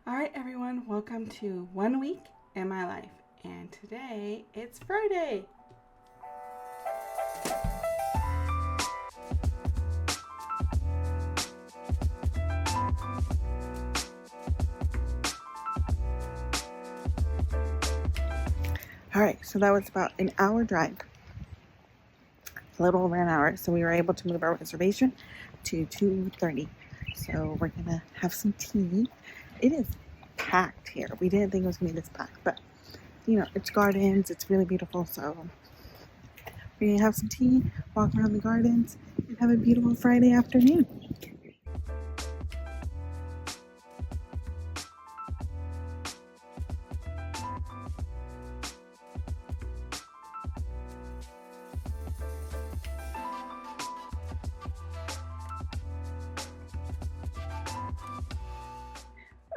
Alright everyone, welcome to 1 week in my life, and today it's Friday. Alright, so that was about an hour drive, a little over an hour, so we were able to move our reservation to 2:30. So we're gonna have some tea. It is packed here. We didn't think it was gonna be this packed, but you know, it's gardens, it's really beautiful, so we're gonna have some tea, walk around the gardens, and have a beautiful Friday afternoon.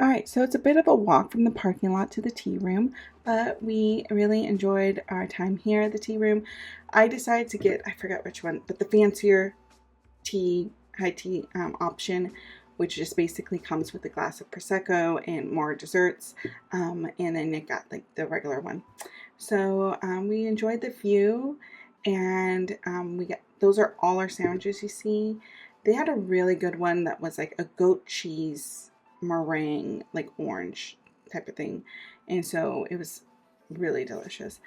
Alright, so it's a bit of a walk from the parking lot to the tea room, but we really enjoyed our time here at the tea room. I decided to get, I forgot which one, but the fancier high tea option, which just basically comes with a glass of Prosecco and more desserts, and then it got like the regular one. So we enjoyed the view, and those are all our sandwiches you see. They had a really good one that was like a goat cheese meringue, like orange type of thing, and so it was really delicious.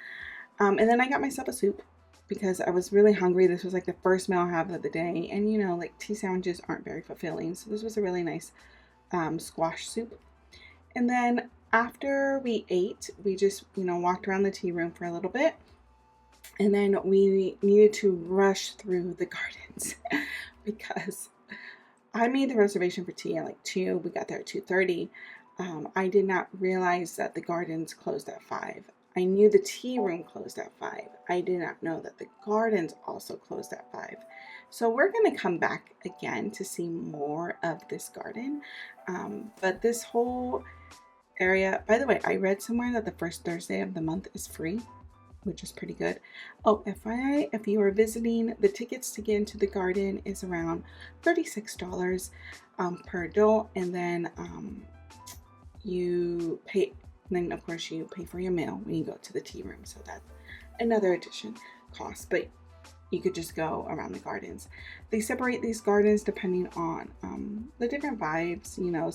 And then I got myself a soup because I was really hungry. This was like the first meal I have of the day, and you know, like tea sandwiches aren't very fulfilling, so this was a really nice squash soup. And then after we ate, we just, you know, walked around the tea room for a little bit, and then we needed to rush through the gardens because I made the reservation for tea at like 2. We got there at 2:30. I did not realize that the gardens closed at 5. I knew the tea room closed at 5. I did not know that the gardens also closed at 5. So we're going to come back again to see more of this garden. But this whole area, by the way, I read somewhere that the first Thursday of the month is free, which is pretty good. Oh, FYI, if you are visiting, the tickets to get into the garden is around $36 per adult, and then you pay. Then of course you pay for your meal when you go to the tea room, so that's another addition cost. But you could just go around the gardens. They separate these gardens depending on the different vibes. You know,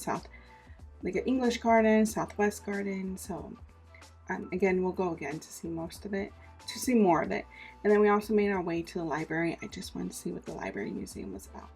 like an English garden, Southwest garden. So. Again, we'll go again to see more of it. And then we also made our way to the library. I just wanted to see what the library museum was about.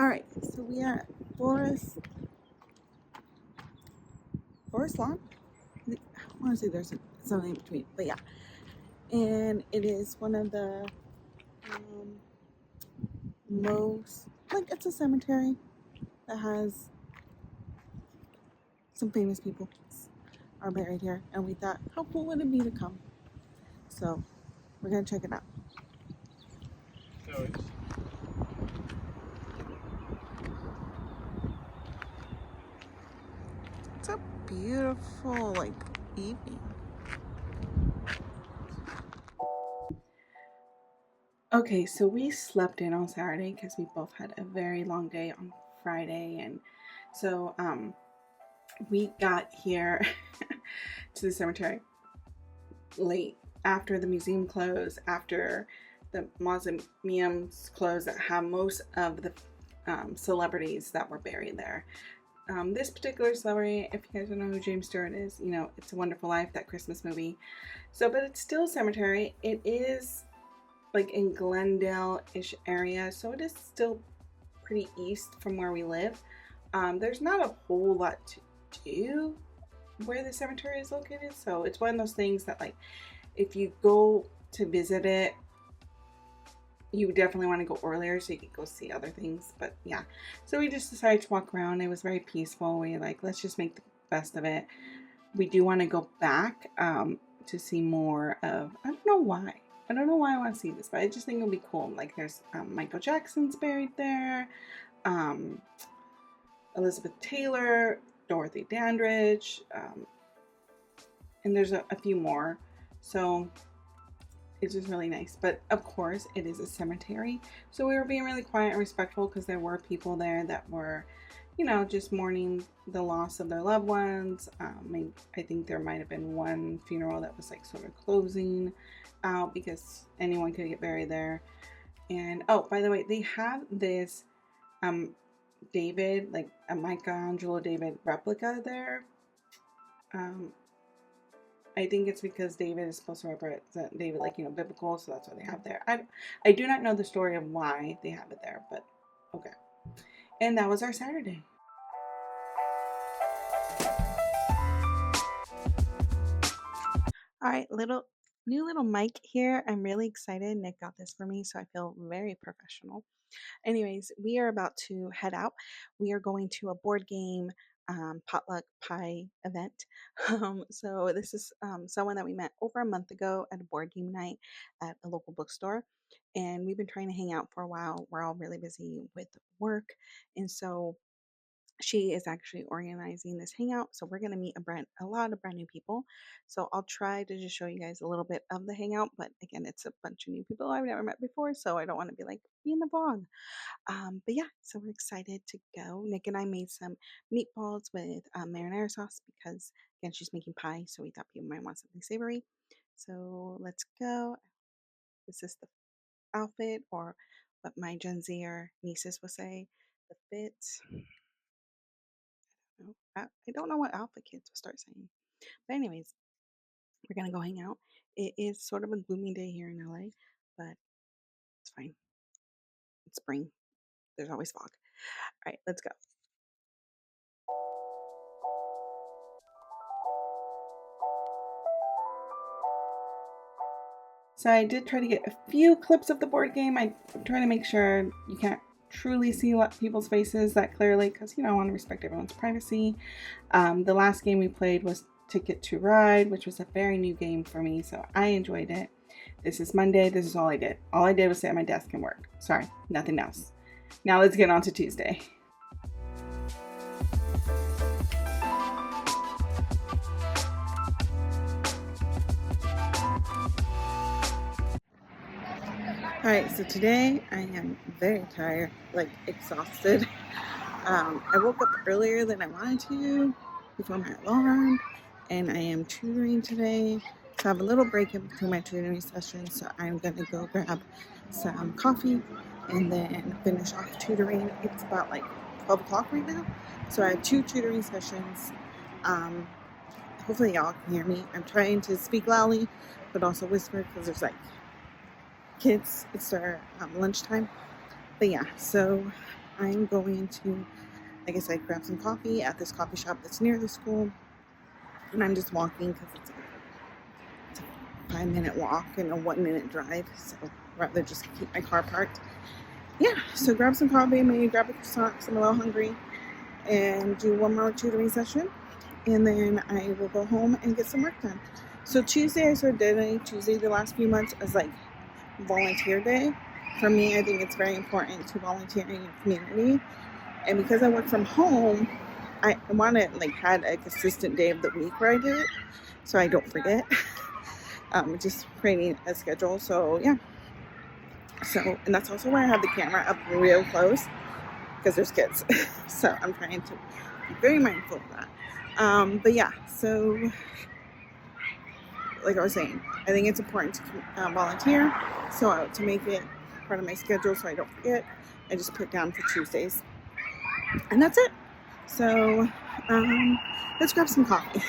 Alright, so we are at Forest Lawn? I want to say there's something in between, but yeah. And it is one of the most, like, it's a cemetery that has some famous people are buried here, and we thought, how cool would it be to come? So we're gonna check it out. It's a beautiful, like, evening. Okay, so we slept in on Saturday because we both had a very long day on Friday, and so we got here to the cemetery late after the museum closed, after the mausoleums closed that have most of the celebrities that were buried there. This particular celebrity, if you guys don't know who James Stewart is, you know, It's a Wonderful Life, that Christmas movie. So, but it's still a cemetery. It is like in Glendale-ish area, so it is still pretty east from where we live. There's not a whole lot to do where the cemetery is located, so it's one of those things that, like, if you go to visit it, you definitely want to go earlier so you can go see other things. But yeah, so we just decided to walk around. It was very peaceful. We like, let's just make the best of it. We do want to go back to see more of, I don't know why I want to see this, but I just think it'll be cool. Like, there's Michael Jackson's buried there, Elizabeth Taylor, Dorothy Dandridge, and there's a few more. So it's just really nice. But of course, it is a cemetery, so we were being really quiet and respectful because there were people there that were, you know, just mourning the loss of their loved ones. I think there might have been one funeral that was like sort of closing out because anyone could get buried there. And oh, by the way, they have this David, like a Michelangelo David replica there. I think it's because David is supposed to represent David, like, you know, biblical, so that's what they have there. I do not know the story of why they have it there, but okay. And that was our Saturday. All right, new little mic here. I'm really excited. Nick got this for me, so I feel very professional. Anyways, we are about to head out. We are going to a board game potluck pie event. So this is someone that we met over a month ago at a board game night at a local bookstore. And we've been trying to hang out for a while. We're all really busy with work. And so she is actually organizing this hangout. So we're going to meet a lot of brand new people. So I'll try to just show you guys a little bit of the hangout. But again, it's a bunch of new people I've never met before. So I don't want to be like, be in the vlog. But yeah, so we're excited to go. Nick and I made some meatballs with marinara sauce because, again, she's making pie, so we thought people might want something savory. So let's go. This is the outfit, or what my Gen Z or nieces will say, the fit. I don't know what alpha kids will start saying. But anyways, we're going to go hang out. It is sort of a gloomy day here in LA, but it's fine. It's spring. There's always fog. All right, let's go. So I did try to get a few clips of the board game. I'm trying to make sure you can't truly see people's faces that clearly because, you know, I want to respect everyone's privacy. The last game we played was Ticket to Ride, which was a very new game for me, so I enjoyed it. This is Monday. This is all I did. All I did was sit at my desk and work. Sorry, nothing else. Now let's get on to Tuesday. All right, so today I am very tired, like exhausted. I woke up earlier than I wanted to before my alarm, and I am tutoring today. So I have a little break in between my tutoring sessions, so I'm gonna go grab some coffee and then finish off tutoring. It's about like 12 o'clock right now, so I have 2 tutoring sessions. Hopefully y'all can hear me. I'm trying to speak loudly, but also whisper because there's like kids. It's their lunchtime. But yeah, so I'm going to, like I said, grab some coffee at this coffee shop that's near the school. And I'm just walking because it's a 5-minute walk and a 1-minute drive. So rather just keep my car parked. Yeah, so grab some coffee, maybe grab a croissant because I'm a little hungry, and do one more tutoring session. And then I will go home and get some work done. So Tuesday, I started dating Tuesday the last few months as like volunteer day. For me, I think it's very important to volunteer in your community. And because I work from home, I want to like had a consistent day of the week where I do it, so I don't forget. Just creating a schedule. So yeah. So, and that's also why I have the camera up real close because there's kids. So I'm trying to be very mindful of that. But yeah, so like I was saying, I think it's important to volunteer. So to make it part of my schedule so I don't forget, I just put down for Tuesdays. And that's it. So let's grab some coffee.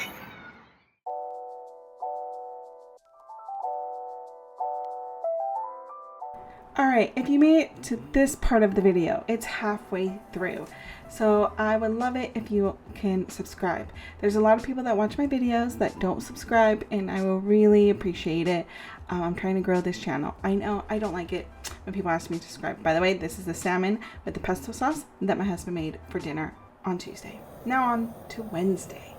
Alright, if you made it to this part of the video, it's halfway through. So I would love it if you can subscribe. There's a lot of people that watch my videos that don't subscribe, and I will really appreciate it. I'm trying to grow this channel. I know I don't like it when people ask me to subscribe. By the way, this is the salmon with the pesto sauce that my husband made for dinner on Tuesday. Now on to Wednesday.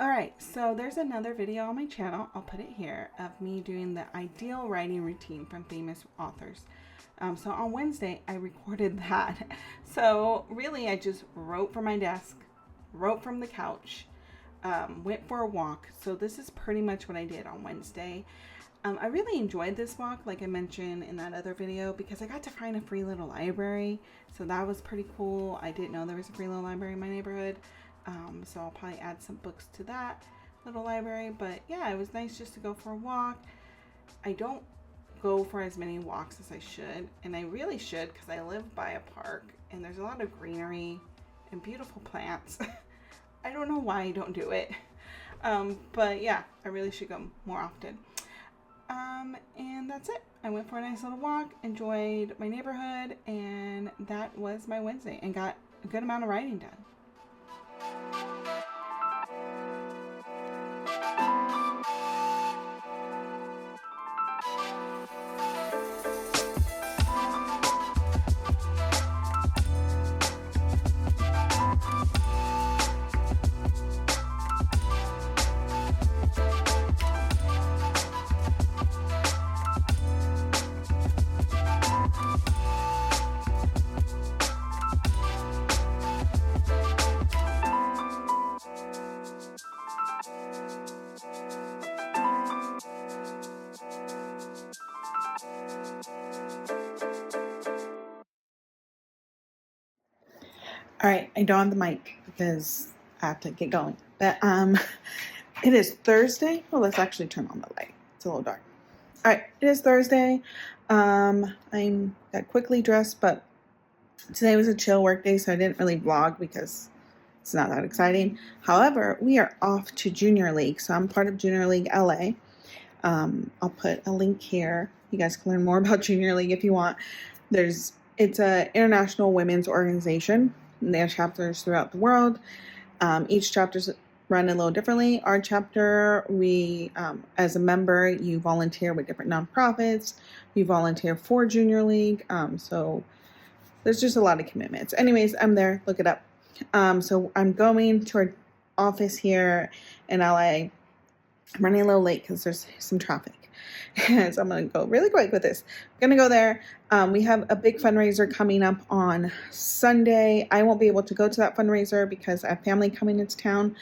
Alright, so there's another video on my channel, I'll put it here, of me doing the ideal writing routine from famous authors. So on Wednesday, I recorded that. So really, I just wrote from my desk, wrote from the couch, went for a walk. So this is pretty much what I did on Wednesday. I really enjoyed this walk, like I mentioned in that other video, because I got to find a free little library. So that was pretty cool. I didn't know there was a free little library in my neighborhood. So I'll probably add some books to that little library. But yeah, it was nice just to go for a walk. I don't go for as many walks as I should, and I really should because I live by a park and there's a lot of greenery and beautiful plants. I don't know why I don't do it. But yeah, I really should go more often. And that's it. I went for a nice little walk, enjoyed my neighborhood, and that was my Wednesday, and got a good amount of writing done. All right, I don't have the mic because I have to get going. But it is Thursday. Well, let's actually turn on the light. It's a little dark. All right, it is Thursday. I'm got quickly dressed, but today was a chill work day, so I didn't really vlog because it's not that exciting. However, we are off to Junior League, so I'm part of Junior League LA. I'll put a link here. You guys can learn more about Junior League if you want. It's an international women's organization. And they have chapters throughout the world. Each chapter's run a little differently. Our chapter, we, as a member, you volunteer with different nonprofits. You volunteer for Junior League. So there's just a lot of commitments. Anyways, I'm there. Look it up. So I'm going to our office here in LA. I'm running a little late because there's some traffic. So I'm going to go really quick with this. I'm going to go there. We have a big fundraiser coming up on Sunday. I won't be able to go to that fundraiser because I have family coming into town.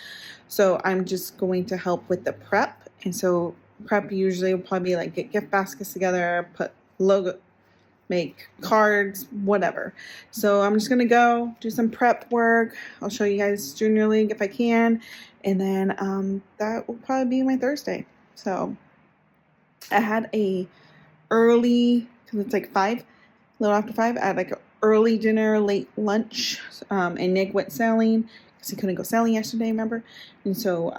So I'm just going to help with the prep. And so prep usually will probably be like get gift baskets together, put logo, make cards, whatever. So I'm just going to go do some prep work. I'll show you guys Junior League if I can. And then that will probably be my Thursday. So I had a early, because it's like 5, a little after 5, I had like an early dinner, late lunch, and Nick went sailing because he couldn't go sailing yesterday, remember? And so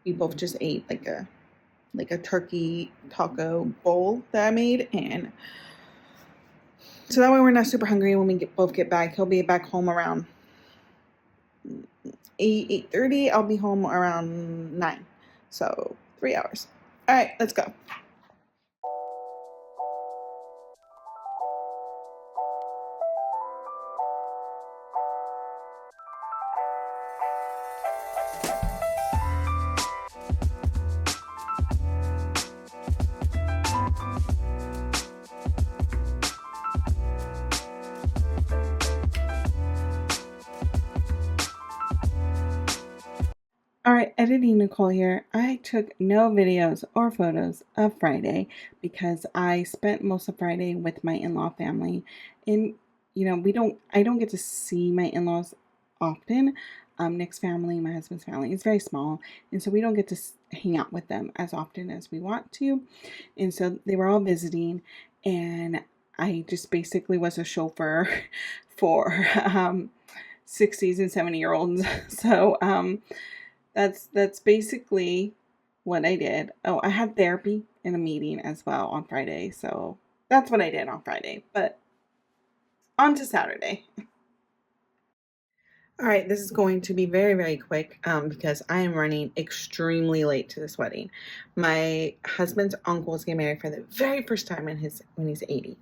we both just ate like a turkey taco bowl that I made, and so that way we're not super hungry when we both get back. He'll be back home around 8:30. I'll be home around 9. So 3 hours. All right, let's go. Alright, editing Nicole here. I took no videos or photos of Friday because I spent most of Friday with my in-law family. And I don't get to see my in-laws often. Nick's family, my husband's family, is very small, and so we don't get to hang out with them as often as we want to. And so they were all visiting, and I just basically was a chauffeur for 60s and 70-year-olds. So that's basically what I did. Oh, I had therapy and a meeting as well on Friday. So that's what I did on Friday. But on to Saturday. All right, this is going to be very, very quick because I am running extremely late to this wedding. My husband's uncle is getting married for the very first time when he's 80.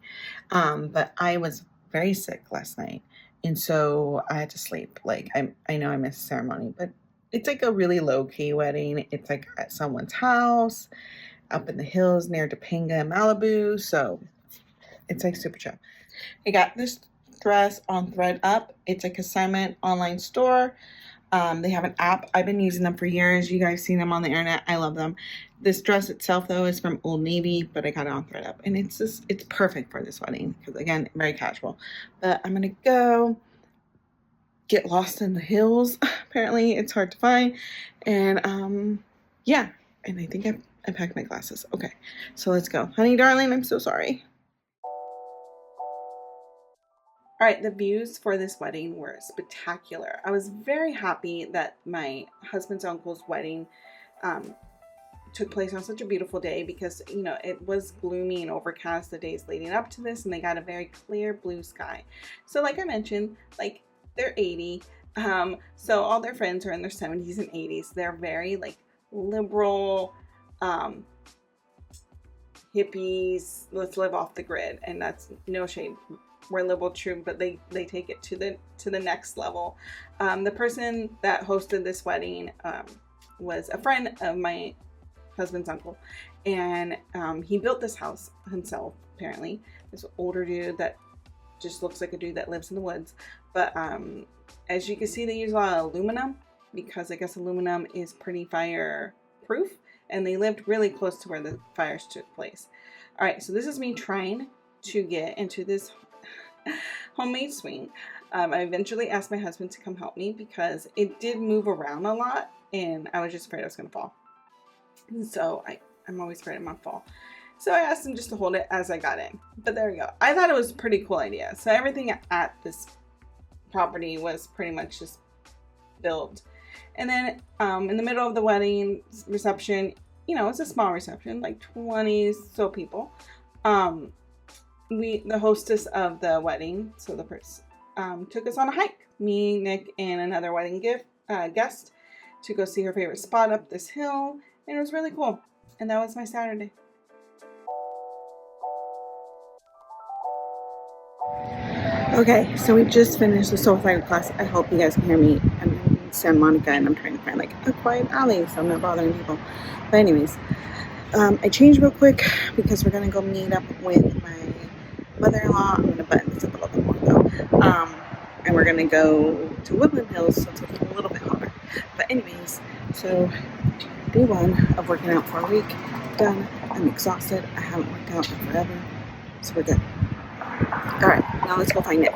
But I was very sick last night, and so I had to sleep. Like I know I missed the ceremony, but it's like a really low-key wedding. It's like at someone's house up in the hills near Topanga and Malibu, so it's like super chill. I got this dress on ThreadUp. It's a consignment online store. They have an app. I've been using them for years. You guys seen them on the internet. I love them. This dress itself, though, is from Old Navy, but I got it on ThreadUp, and it's perfect for this wedding because, again, very casual. But I'm gonna go get lost in the hills. Apparently, it's hard to find, and yeah. And I think I packed my glasses. Okay, so let's go, honey, darling. I'm so sorry. All right, the views for this wedding were spectacular. I was very happy that my husband's uncle's wedding took place on such a beautiful day because, it was gloomy and overcast the days leading up to this, and they got a very clear blue sky. So like I mentioned, like they're 80, so all their friends are in their 70s and 80s. They're very like liberal, hippies, let's live off the grid, and that's no shade. We're liberal true, but they take it to the next level. The person that hosted this wedding was a friend of my husband's uncle, and he built this house himself. Apparently, this older dude that just looks like a dude that lives in the woods. But as you can see, they use a lot of aluminum because I guess aluminum is pretty fireproof, and they lived really close to where the fires took place. All right, so this is me trying to get into this homemade swing. I eventually asked my husband to come help me because it did move around a lot, and I was just afraid I was going to fall. And so I'm always afraid I'm going to fall. So I asked him just to hold it as I got in. But there we go. I thought it was a pretty cool idea. So everything at this property was pretty much just built. And then in the middle of the wedding reception, it's a small reception, like 20 so people. The hostess of the wedding, so the person, took us on a hike. Me, Nick, and another wedding guest to go see her favorite spot up this hill, and it was really cool. And that was my Saturday. Okay, so we just finished the soul fire class. I hope you guys can hear me. I'm in Santa Monica, and I'm trying to find like a quiet alley, so I'm not bothering people. But anyways, I changed real quick because we're gonna go meet up with my mother-in-law. I'm gonna button this up a little bit more though. And we're gonna go to Woodland Hills, so it's a little bit hotter. But anyways, so day 1 of working out for a week done. I'm exhausted. I haven't worked out in forever, so we're good. All right, now let's go find Nick.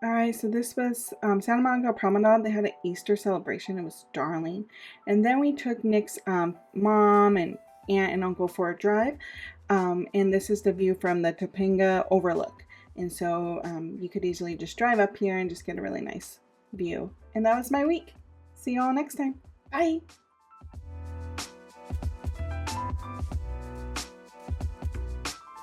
All right, so this was Santa Monica Promenade. They had an Easter celebration. It was darling. And then we took Nick's mom and aunt and uncle for a drive. And this is the view from the Topanga Overlook. And so you could easily just drive up here and just get a really nice view. And that was my week. See you all next time. Bye.